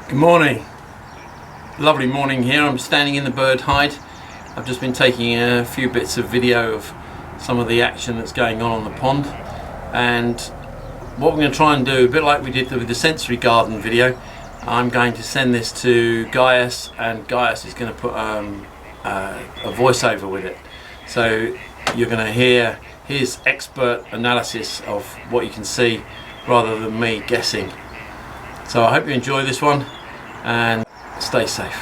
Good morning. Lovely morning here. I'm standing in the bird hide. I've just been taking a few bits of video of some of the action that's going on the pond, and what we're going to try and do, a bit like we did with the sensory garden video, I'm going to send this to Gaius, and Gaius is going to put a voiceover with it. So you're going to hear his expert analysis of what you can see rather than me guessing. So I hope you enjoy this one and stay safe.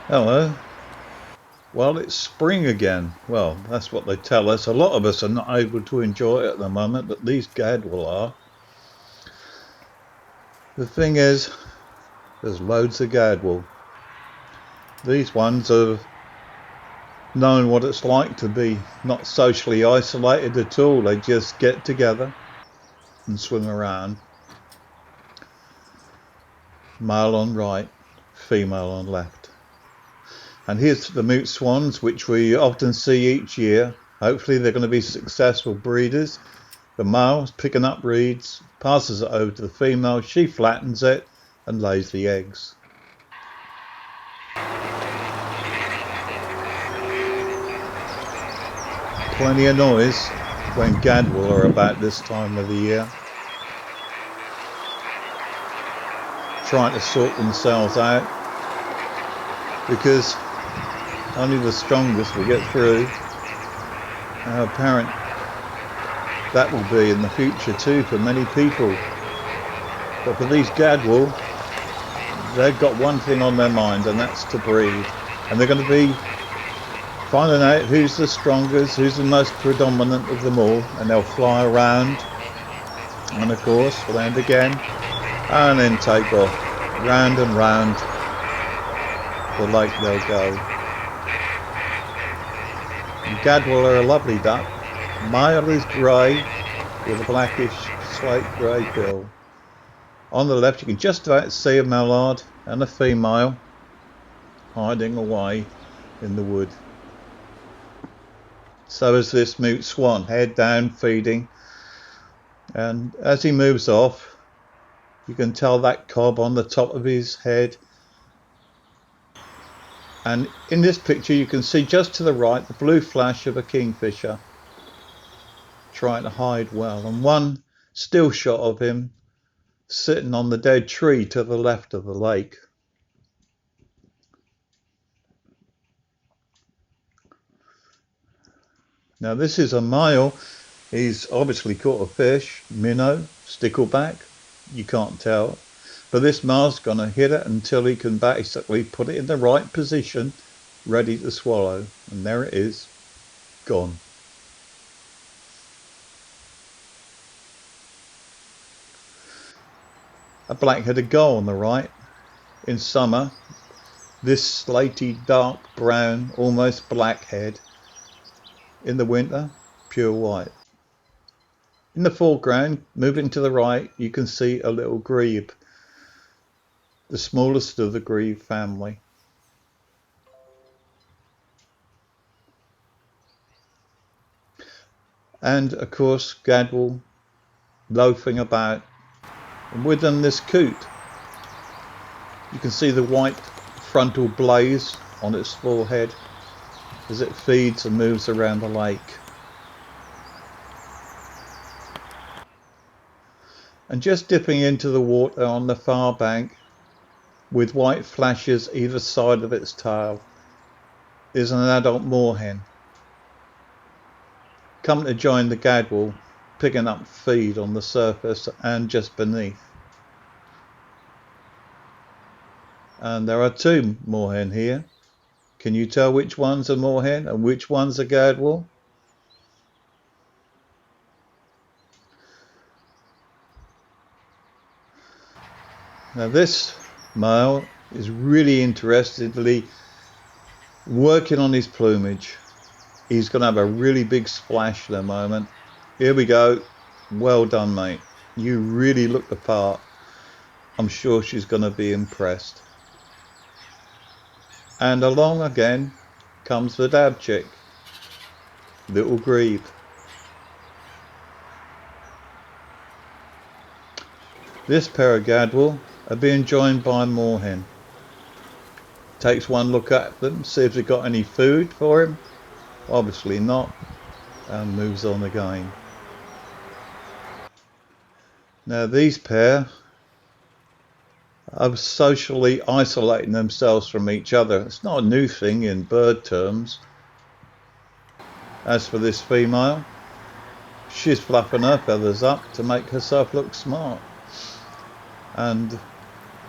Hello. Well, it's spring again. Well, that's what they tell us. A lot of us are not able to enjoy it at the moment, but these gadwall are. The thing is, there's loads of gadwall. These ones have known what it's like to be not socially isolated at all. They just get together and swim around. Male on right, female on left. And here's the moot swans, which we often see each year. Hopefully they're going to be successful breeders. The male is picking up reeds, passes it over to the female, she flattens it and lays the eggs. Plenty of noise when gadwall are about this time of the year, trying to sort themselves out, because only the strongest will get through. How apparent that will be in the future too for many people. But for these gadwall, they've got one thing on their mind, and that's to breed. And they're going to be finding out who's the strongest, who's the most predominant of them all, and they'll fly around, and of course land again, and then take off. Round and round the lake they'll go. And gadwall are a lovely duck. Male is grey with a blackish slate grey bill. On the left you can just about see a mallard and a female hiding away in the wood. So is this moot swan, head down feeding, and as he moves off you can tell that cob on the top of his head. And in this picture you can see just to the right the blue flash of a kingfisher trying to hide well, and one still shot of him sitting on the dead tree to the left of the lake. Now this is a male. He's obviously caught a fish, minnow, stickleback, you can't tell. But this male's going to hit it until he can basically put it in the right position, ready to swallow. And there it is, gone. A black-headed gull on the right. In summer, this slaty, dark brown, almost black head. In the winter, pure white. In the foreground, moving to the right, you can see a little grebe, the smallest of the grebe family. And of course gadwall loafing about, and with them this coot. You can see the white frontal blaze on its forehead as it feeds and moves around the lake. And just dipping into the water on the far bank with white flashes either side of its tail is an adult moorhen, come to join the gadwall, picking up feed on the surface and just beneath. And there are two moorhen here. Can you tell which one's a moorhen and which one's a gadwall? Now this male is really interestedly working on his plumage. He's going to have a really big splash in a moment. Here we go. Well done, mate. You really look the part. I'm sure she's going to be impressed. And along again comes the dab chick, little grebe. This pair of gadwall are being joined by a moorhen. Takes one look at them, see if they've got any food for him. Obviously not, and moves on again. Now these pair are socially isolating themselves from each other. It's not a new thing in bird terms. As for this female, she's fluffing her feathers up to make herself look smart. And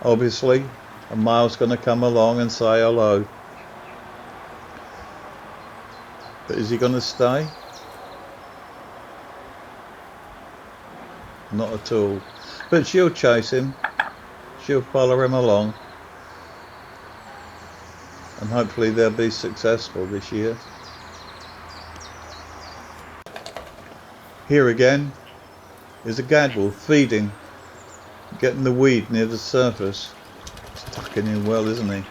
obviously a male's going to come along and say hello. But is he going to stay? Not at all. But she'll chase him. She'll follow him along. And hopefully they'll be successful this year. Here again is a gadwall feeding, getting the weed near the surface. He's tucking in well, isn't he?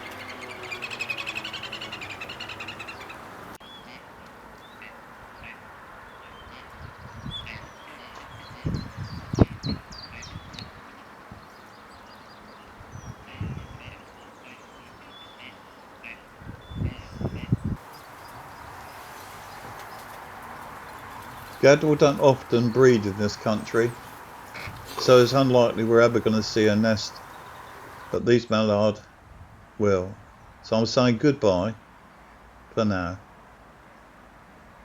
Gadwall don't often breed in this country, so it's unlikely we're ever going to see a nest, but these mallard will. So I'm saying goodbye for now.